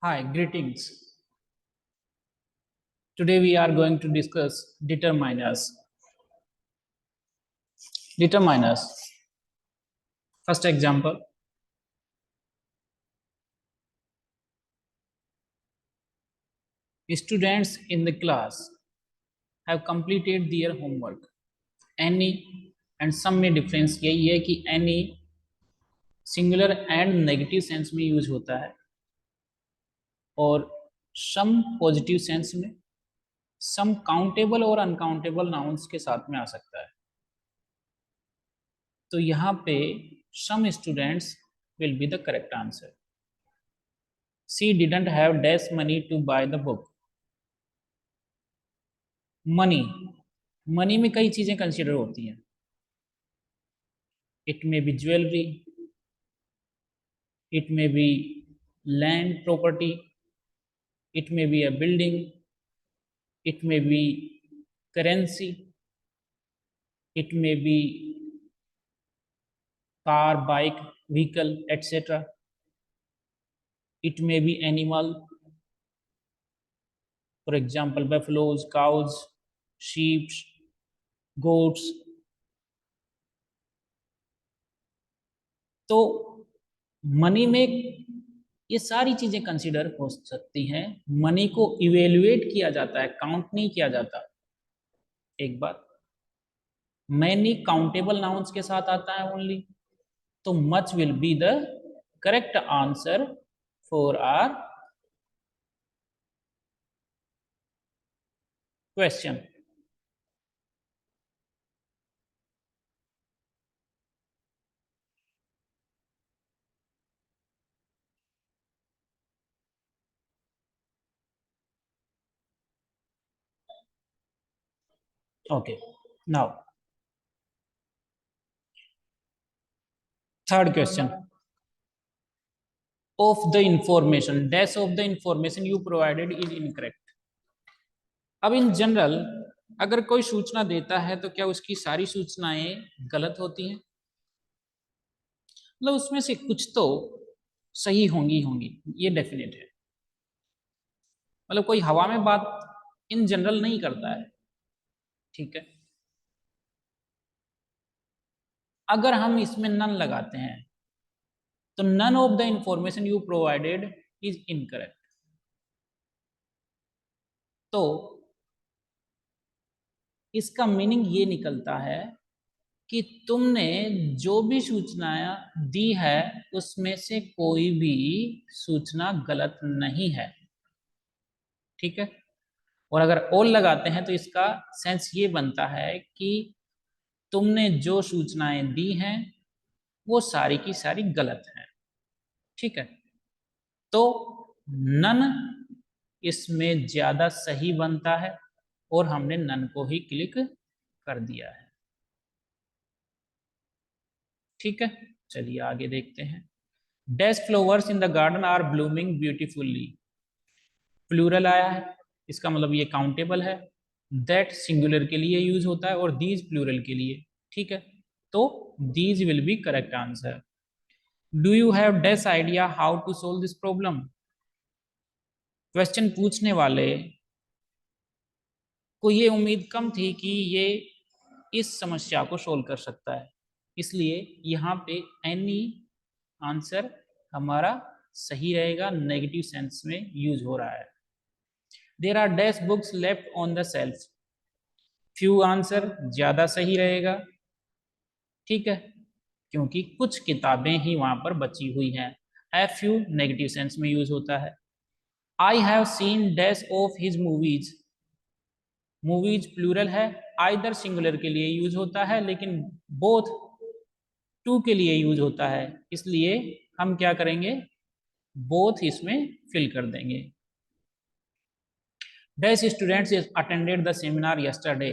Hi, greetings. Today we are going to discuss determiners. Determiners. First example. Students in the class have completed their homework. Any and some में difference यही है कि any singular and negative sense में use होता है और some positive sense में some countable और uncountable nouns के साथ में आ सकता है. तो यहाँ पे some students will be the correct answer. She didn't have dash money to buy the book. Money में कई चीजें कंसिडर होती हैं. It may be jewellery, it may be land property, it may be a building, it may be currency, it may be car, bike, vehicle, etcetera. It may be animal, for example buffaloes, cows, sheep, goats. तो money में ये सारी चीजें consider हो सकती हैं. Money को evaluate किया जाता है, काउंट नहीं किया जाता. एक बात, मैनी काउंटेबल नाउन्स के साथ आता है ओनली. तो much will be the correct answer for our question. Okay, now third question. Of the information dash of the information you provided is incorrect. अब इन जनरल अगर कोई सूचना देता है तो क्या उसकी सारी सूचनाएं गलत होती हैं? मतलब उसमें से कुछ तो सही होंगी, ये डेफिनेट है. मतलब कोई हवा में बात इन जनरल नहीं करता है. ठीक है, अगर हम इसमें नन लगाते हैं तो none of the information you provided is incorrect. तो इसका मीनिंग ये निकलता है कि तुमने जो भी सूचनाएं दी है उसमें से कोई भी सूचना गलत नहीं है. ठीक है, और अगर ऑल लगाते हैं तो इसका सेंस ये बनता है कि तुमने जो सूचनाएं दी हैं वो सारी की सारी गलत हैं. ठीक है, तो नन इसमें ज्यादा सही बनता है और हमने नन को ही क्लिक कर दिया है. ठीक है, चलिए आगे देखते हैं. Dash flowers in the garden are blooming beautifully. Plural आया है, इसका मतलब ये काउंटेबल है. दैट सिंगुलर के लिए यूज होता है और दीज प्लूरल के लिए. ठीक है, तो these will be correct answer. Do you have dash idea how to solve this problem. Question पूछने वाले को ये उम्मीद कम थी कि ये इस समस्या को सोल्व कर सकता है, इसलिए यहाँ पे एनी आंसर हमारा सही रहेगा. नेगेटिव सेंस में यूज हो रहा है. There are dash books left on the shelf. Few answer ज्यादा सही रहेगा. ठीक है, क्योंकि कुछ किताबें ही वहां पर बची हुई हैं. ए फ्यू नेगेटिव सेंस में यूज होता है. I have seen dash of his movies. Movies plural है, आइदर सिंगुलर के लिए यूज होता है लेकिन बोथ टू के लिए यूज होता है, इसलिए हम क्या करेंगे, बोथ इसमें फिल कर देंगे. Dash students attended the seminar yesterday.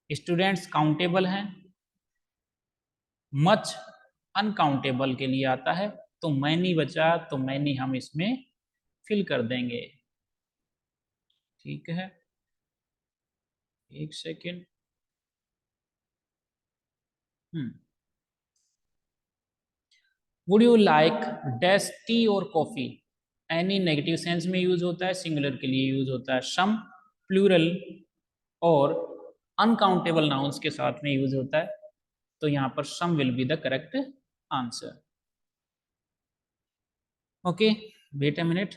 Students countable हैं, मच अनकाउंटेबल के लिए आता है, तो मैनी बचा तो मैनी हम इसमें फिल कर देंगे. ठीक है, एक second. Would you like dash tea or coffee. Any negative sense में यूज होता है, सिंगुलर के लिए यूज होता है। सम प्लूरल और अनकाउंटेबल नाउन्स के साथ में यूज होता है। तो यहाँ पर some will be the correct answer. Okay, wait a minute.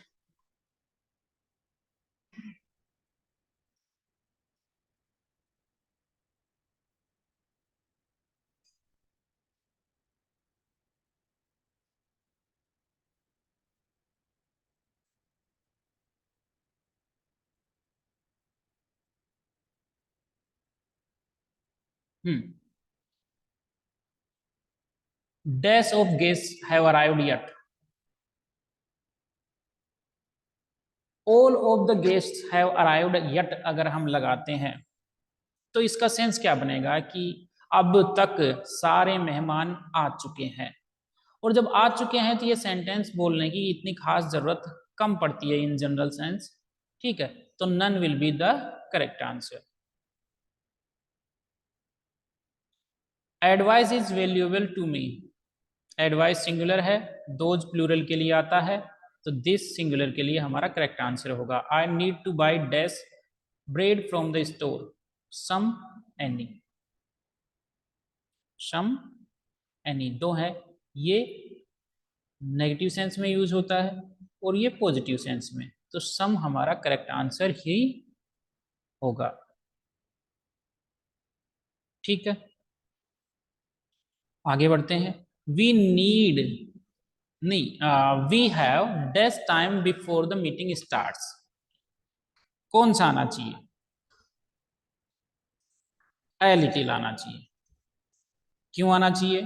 Dash of guest have arrived yet. All of the guest have arrived yet अगर हम लगाते हैं तो इसका सेंस क्या बनेगा कि अब तक सारे मेहमान आ चुके हैं। और जब आ चुके हैं तो ये सेंटेंस बोलने की इतनी खास जरूरत कम पड़ती है इन जनरल सेंस। ठीक है, तो none will be the correct answer. Advice is valuable to me. Advice singular है, दोज प्लूरल के लिए आता है, तो दिस सिंगुलर के लिए हमारा करेक्ट आंसर होगा। I need to buy dash bread from the store. Some any. Some any दो है, ये नेगेटिव सेंस में यूज होता है और ये पॉजिटिव सेंस में, तो सम हमारा करेक्ट आंसर ही होगा। ठीक है, आगे बढ़ते हैं। वी नीड, नहीं, we have dash time before the meeting starts. कौन सा आना चाहिए? ए लिटिल आना चाहिए। क्यों आना चाहिए?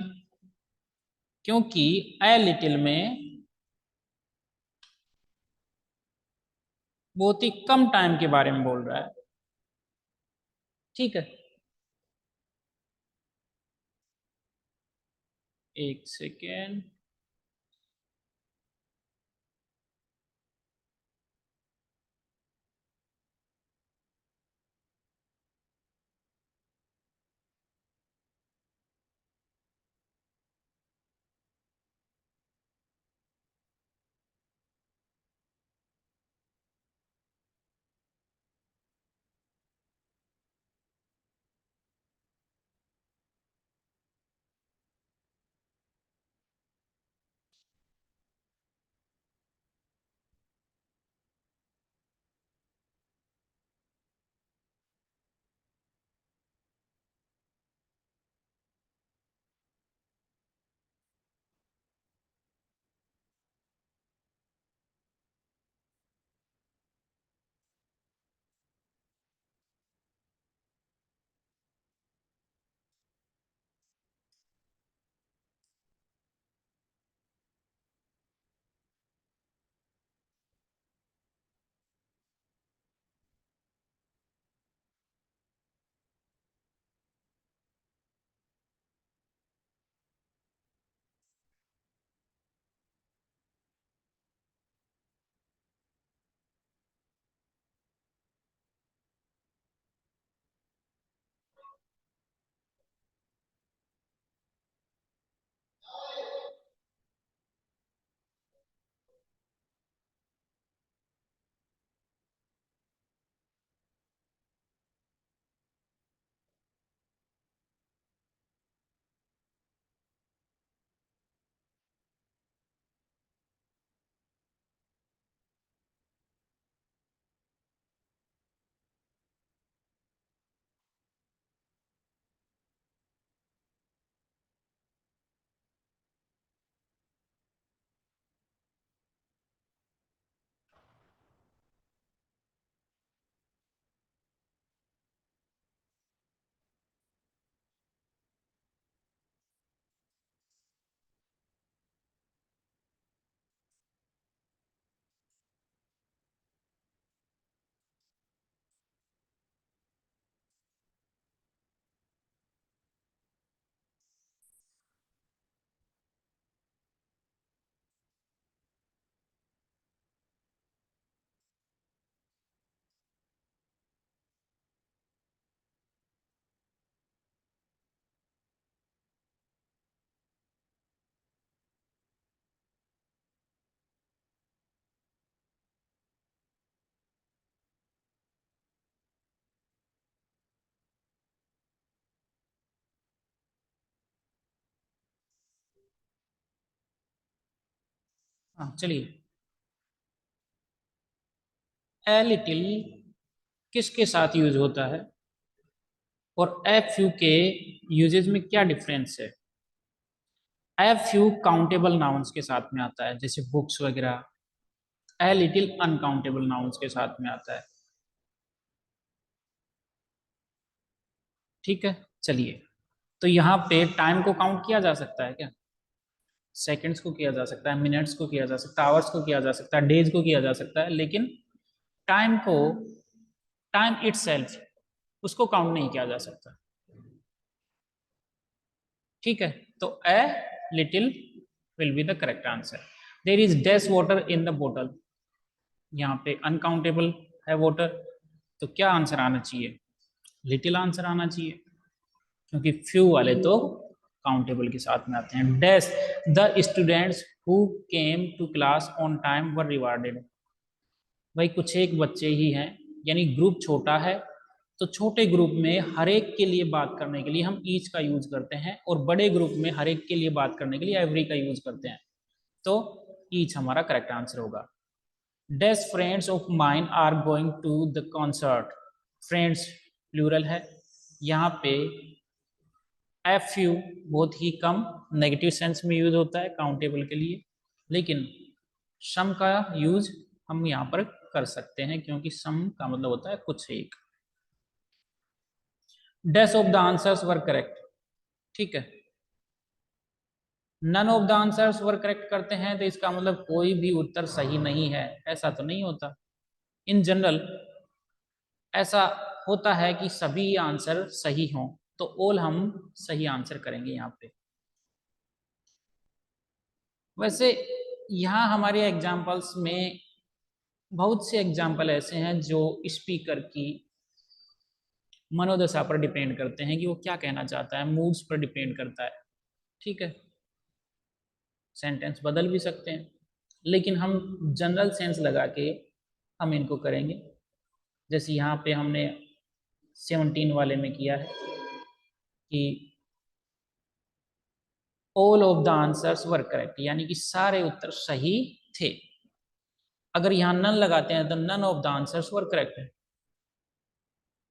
क्योंकि ए लिटिल में बहुत ही कम टाइम के बारे में बोल रहा है। ठीक है, एक सेकेंड। हाँ चलिए, ए लिटिल किसके साथ यूज होता है और ए फ्यू के यूजेज में क्या डिफरेंस है? ए फ्यू काउंटेबल नाउन्स के साथ में आता है, जैसे बुक्स वगैरह। ए लिटिल अनकाउंटेबल नाउन्स के साथ में आता है। ठीक है, चलिए, तो यहाँ पे टाइम को काउंट किया जा सकता है क्या? सेकंड्स को किया जा सकता है, मिनट्स को किया जा सकता है, आवर्स को किया जा सकता है, डेज को किया जा सकता है, लेकिन टाइम को, टाइम इटसेल्फ, उसको काउंट नहीं किया जा सकता। ठीक है, तो a little will be the correct answer. There is dash water in the बोतल, यहाँ पे अनकाउंटेबल है वाटर, तो क्या आंसर आना चाहिए? लिटिल आंसर आना चाहिए, क्योंकि फ्यू वाले तो काउंटेबल के साथ में आते हैं। Dash the students who came to class on time were rewarded. भाई कुछ एक बच्चे ही हैं, यानी ग्रुप छोटा है, तो छोटे ग्रुप में हर एक के लिए बात करने के लिए हम ईच का यूज करते हैं, और बड़े ग्रुप में हर एक के लिए बात करने के लिए एवरी का यूज करते हैं, तो ईच हमारा करेक्ट आंसर होगा। Dash friends of mine are going to the concert. Friends plural है, यहाँ पे एफ यू बहुत ही कम नेगेटिव सेंस में यूज होता है काउंटेबल के लिए, लेकिन सम का यूज हम यहाँ पर कर सकते हैं, क्योंकि सम का मतलब होता है कुछ एक। Dash of the answers were correct, ठीक है। None of the answers were correct करते हैं तो इसका मतलब कोई भी उत्तर सही नहीं है, ऐसा तो नहीं होता। इन जनरल ऐसा होता है कि सभी आंसर सही हों, तो ऑल हम सही आंसर करेंगे यहाँ पे। वैसे यहाँ हमारे एग्जाम्पल्स में बहुत से एग्जाम्पल ऐसे हैं जो स्पीकर की मनोदशा पर डिपेंड करते हैं कि वो क्या कहना चाहता है, मूड्स पर डिपेंड करता है। ठीक है, सेंटेंस बदल भी सकते हैं, लेकिन हम जनरल सेंस लगा के हम इनको करेंगे। जैसे यहाँ पे हमने 17 वाले में किया है कि all of the answers were correct, यानी कि सारे उत्तर सही थे। अगर यहाँ नन लगाते हैं तो none of the answers were correct है,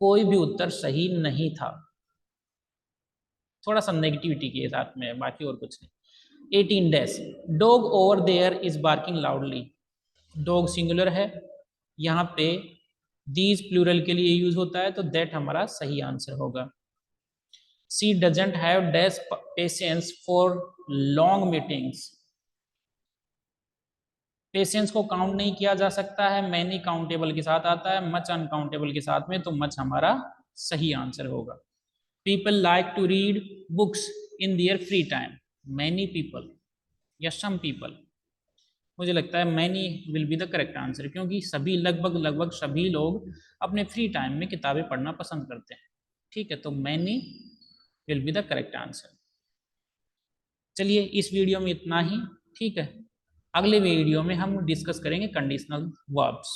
कोई भी उत्तर सही नहीं था। थोड़ा सा नेगेटिविटी के साथ में, बाकी और कुछ नहीं। 18 dash dog over there is barking loudly. Dog singular है, यहाँ पे दीज प्लूरल के लिए यूज होता है, तो दैट हमारा सही आंसर होगा। She doesn't have dash patience for long meetings. Patience को काउंट नहीं किया जा सकता है, मैनी काउंटेबल के साथ आता है, मच अनकाउंटेबल के साथ में, तो मच हमारा सही आंसर होगा। People like to read books in their free time. Many people या सम पीपल, मुझे लगता है many will be the correct answer, क्योंकि सभी, लगभग लगभग सभी लोग अपने फ्री टाइम में किताबें पढ़ना पसंद करते हैं। ठीक है, तो many will be the correct answer. चलिए, इस वीडियो में इतना ही। ठीक है, अगले वीडियो में हम डिस्कस करेंगे कंडीशनल वर्ब्स।